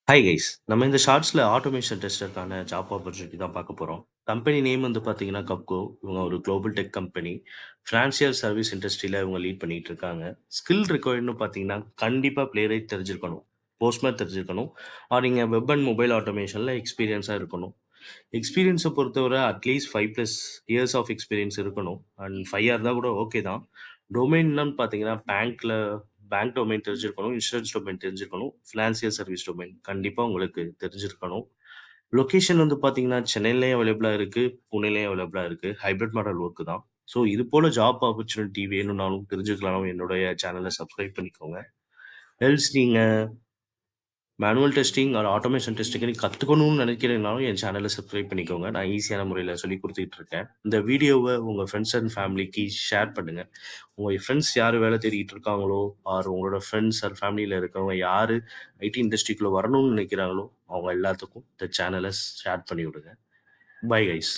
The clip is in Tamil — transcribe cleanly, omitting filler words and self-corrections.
Hi guys. நம்ம இந்த ஷார்ட்ஸ்ல ஆட்டோமேஷன் டெஸ்டருக்கான ஜாப் ஆப்பர்ச்சுனிட்டி தான் பார்க்க போறோம். கம்பெனி நேம் வந்து பார்த்தீங்கன்னா கப்கோ. இவங்க ஒரு global tech company. Financial service இண்டஸ்ட்ரியில இவங்க லீட் பண்ணிட்டு இருக்காங்க. ஸ்கில் ரிக்வயர்ட்ன்னு பார்த்தீங்கன்னா, கண்டிப்பா பிளேரைட் தெரிஞ்சிருக்கணும். போஸ்ட்மேன் தெரிஞ்சிருக்கணும். நீங்க வெப் அண்ட் மொபைல் ஆட்டோமேஷன்ல எக்ஸ்பீரியன்ஸா இருக்கணும். எக்ஸ்பீரியன்ஸ பொறுத்தவரை அட்லீஸ்ட் 5+ இயர்ஸ் ஆஃப் எக்ஸ்பீரியன்ஸ் இருக்கணும். அண்ட் 5 இருந்தா கூட ஓகே தான். டொமைன்லாம் பார்த்தீங்கன்னா, பேங்க் டொமைன் தெரிஞ்சிருக்கணும், இன்சூரன்ஸ் டொமைன் தெரிஞ்சிருக்கணும், ஃபினான்சியல் சர்வீஸ் டொமைன் கண்டிப்பா உங்களுக்கு தெரிஞ்சிருக்கணும். லொகேஷன் வந்து பார்த்தீங்கன்னா, சென்னையிலயும் அவைலபிளா இருக்கு, புனேலயும் அவைலபிளா இருக்கு. ஹைபிரிட் மாடல் ஒர்க் தான். ஸோ இது போல ஜாப் ஆப்பர்ச்சுனிட்டி வேணும்னாலும் தெரிஞ்சுக்கலாம்னாலும் என்னுடைய சேனல சப்ஸ்கிரைப் பண்ணிக்கோங்க. எல்ஸ் நீங்க மேனுவல் டெஸ்டிங் ஆர் ஆட்டோமேஷன் டெஸ்டிங்க நீங்க கத்துக்கணும்னு நினைக்கிறீங்கனாலும் என் சேனல சப்ஸ்கிரைப் பண்ணிக்கோங்க. நான் ஈஸியான முறையில சொல்லிக் குடுத்துட்டு இருக்கேன். இந்த வீடியோவ உங்க ஃபிரெண்ட்ஸ் அண்ட் ஃபேமிலிக்கு ஷேர் பண்ணுங்க. உங்க ஃபிரெண்ட்ஸ் யாரு வேலை தேடிட்டு இருக்காங்களோ, ஆர் உங்களோட ஃபிரெண்ட்ஸ் ஆர் ஃபேமிலில இருக்கிறவங்க யாரு ஐடி இண்டஸ்ட்ரிக்குள்ள வரணும்னு நினைக்கிறாங்களோ, அவங்க எல்லாத்துக்கும் இந்த சேனல ஷேர் பண்ணி விடுங்க. Bye guys.